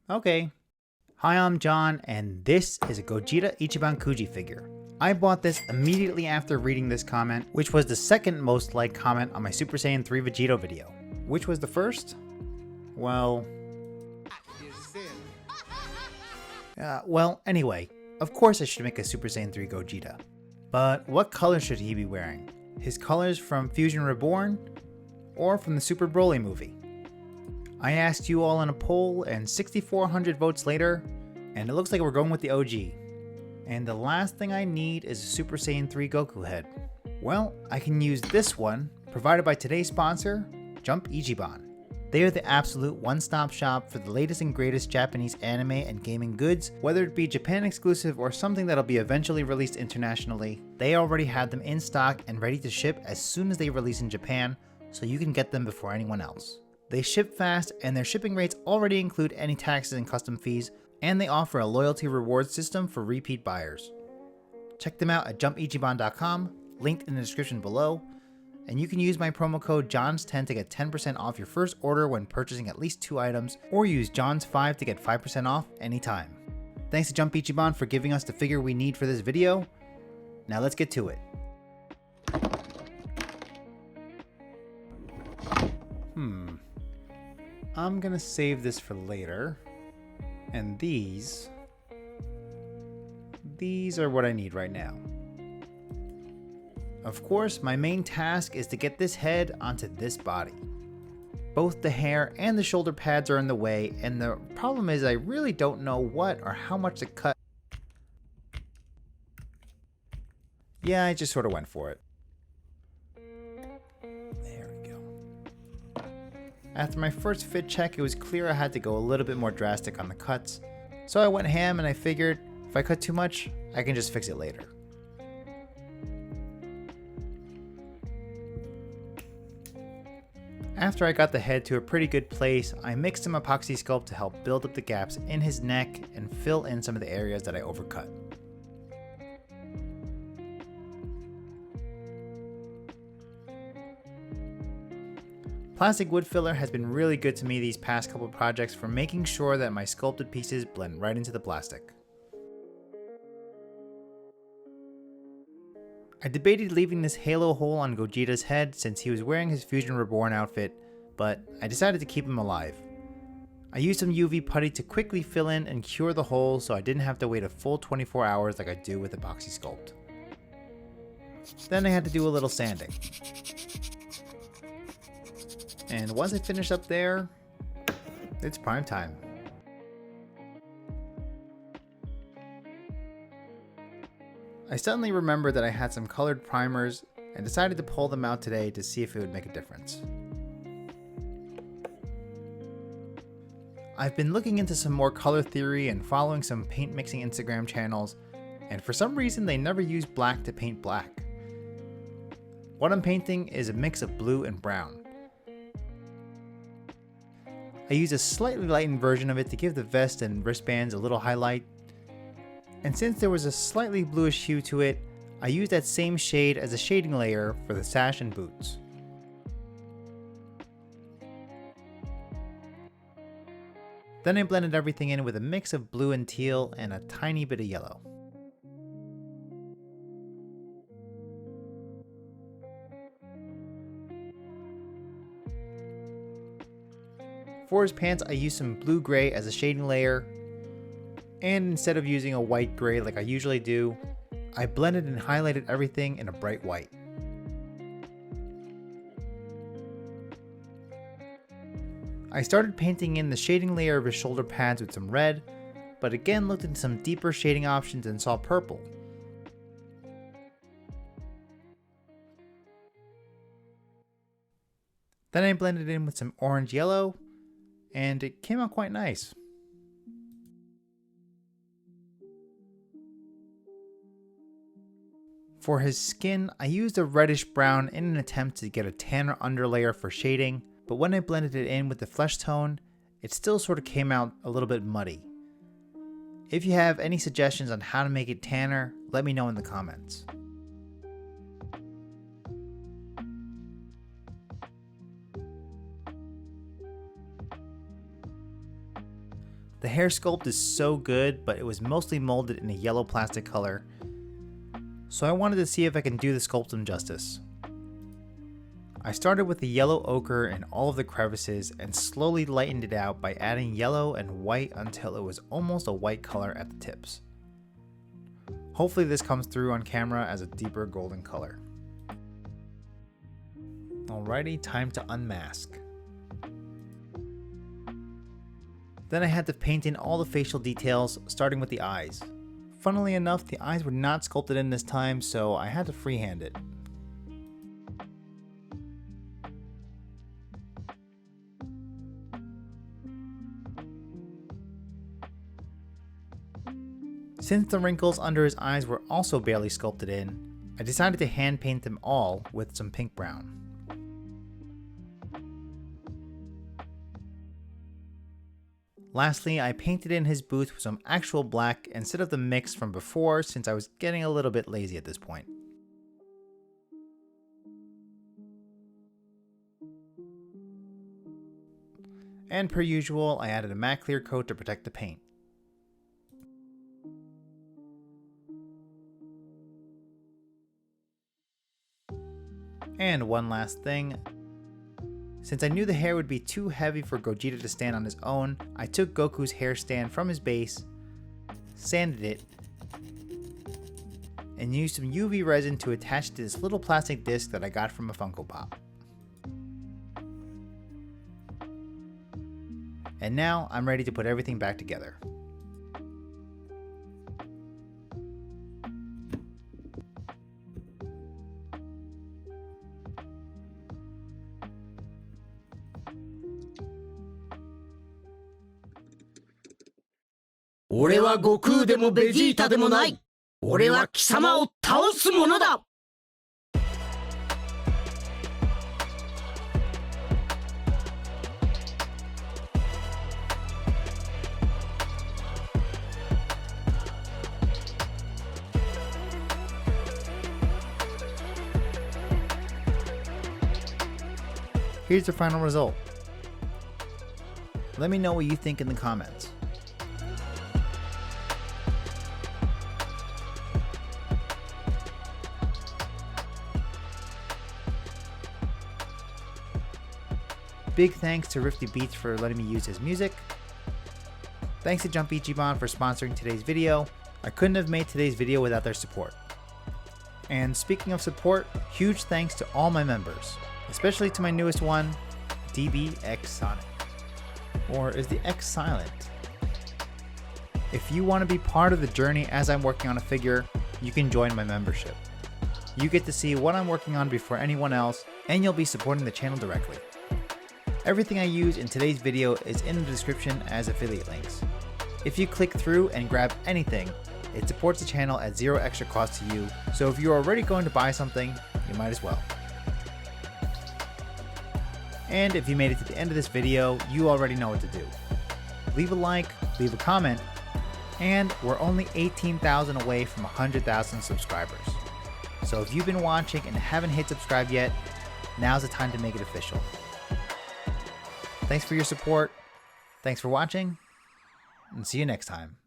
Okay. Hi, I'm John, and this is a Gogeta Ichiban Kuji figure. I bought this immediately after reading this comment, which was the second most liked comment on my Super Saiyan 3 Vegito video. Which was the first? Well... anyway, of course I should make a Super Saiyan 3 Gogeta. But what color should he be wearing? His colors from Fusion Reborn? Or from the Super Broly movie? I asked you all in a poll, and 6,400 votes later, and it looks like we're going with the OG. And the last thing I need is a Super Saiyan 3 Goku head. Well, I can use this one, provided by today's sponsor, Jump Ichiban. They are the absolute one-stop shop for the latest and greatest Japanese anime and gaming goods, whether it be Japan exclusive or something that'll be eventually released internationally. They already have them in stock and ready to ship as soon as they release in Japan, so you can get them before anyone else. They ship fast, and their shipping rates already include any taxes and custom fees, and they offer a loyalty reward system for repeat buyers. Check them out at jumpichiban.com, linked in the description below, and you can use my promo code JOHNS10 to get 10% off your first order when purchasing at least 2 items, or use JOHNS5 to get 5% off anytime. Thanks to Jump Ichiban for giving us the figure we need for this video. Now let's get to it. I'm gonna save this for later. And these are what I need right now. Of course, my main task is to get this head onto this body. Both the hair and the shoulder pads are in the way, and the problem is I really don't know what or how much to cut. Yeah, I just sort of went for it. There we go. After my first fit check, it was clear I had to go a little bit more drastic on the cuts, so I went ham and I figured if I cut too much, I can just fix it later. After I got the head to a pretty good place, I mixed some epoxy sculpt to help build up the gaps in his neck and fill in some of the areas that I overcut. Plastic wood filler has been really good to me these past couple projects for making sure that my sculpted pieces blend right into the plastic. I debated leaving this halo hole on Gogeta's head since he was wearing his Fusion Reborn outfit, but I decided to keep him alive. I used some UV putty to quickly fill in and cure the hole so I didn't have to wait a full 24 hours like I do with epoxy sculpt. Then I had to do a little sanding. And once I finish up there, it's prime time. I suddenly remembered that I had some colored primers and decided to pull them out today to see if it would make a difference. I've been looking into some more color theory and following some paint mixing Instagram channels, and for some reason they never use black to paint black. What I'm painting is a mix of blue and brown. I use a slightly lightened version of it to give the vest and wristbands a little highlight. And since there was a slightly bluish hue to it, I used that same shade as a shading layer for the sash and boots. Then I blended everything in with a mix of blue and teal and a tiny bit of yellow. For his pants, I used some blue-gray as a shading layer, and instead of using a white-gray like I usually do, I blended and highlighted everything in a bright white. I started painting in the shading layer of his shoulder pads with some red, but again looked into some deeper shading options and saw purple. Then I blended in with some orange-yellow, and it came out quite nice. For his skin, I used a reddish brown in an attempt to get a tanner underlayer for shading, but when I blended it in with the flesh tone, it still sort of came out a little bit muddy. If you have any suggestions on how to make it tanner, let me know in the comments. The hair sculpt is so good, but it was mostly molded in a yellow plastic color, so I wanted to see if I can do the sculpt some justice. I started with the yellow ochre in all of the crevices and slowly lightened it out by adding yellow and white until it was almost a white color at the tips. Hopefully this comes through on camera as a deeper golden color. Alrighty, time to unmask. Then I had to paint in all the facial details, starting with the eyes. Funnily enough, the eyes were not sculpted in this time, so I had to freehand it. Since the wrinkles under his eyes were also barely sculpted in, I decided to hand paint them all with some pink brown. Lastly, I painted in his boots with some actual black instead of the mix from before, since I was getting a little bit lazy at this point. And per usual, I added a matte clear coat to protect the paint. And one last thing. Since I knew the hair would be too heavy for Gogeta to stand on his own, I took Goku's hair stand from his base, sanded it, and used some UV resin to attach to this little plastic disc that I got from a Funko Pop. And now I'm ready to put everything back together.俺は悟空でもベジータでもない。俺は貴様を倒すものだ。Here's the final result. Let me know what you think in the comments. Big thanks to Rifty Beats for letting me use his music. Thanks to Jump Ichiban for sponsoring today's video. I couldn't have made today's video without their support. And speaking of support, huge thanks to all my members, especially to my newest one, DBX Sonic. Or is the X silent? If you want to be part of the journey as I'm working on a figure, you can join my membership. You get to see what I'm working on before anyone else, and you'll be supporting the channel directly. Everything I use in today's video is in the description as affiliate links. If you click through and grab anything, it supports the channel at zero extra cost to you, so if you're already going to buy something, you might as well. And if you made it to the end of this video, you already know what to do. Leave a like, leave a comment, and we're only 18,000 away from 100,000 subscribers. So if you've been watching and haven't hit subscribe yet, now's the time to make it official. Thanks for your support, thanks for watching, and see you next time.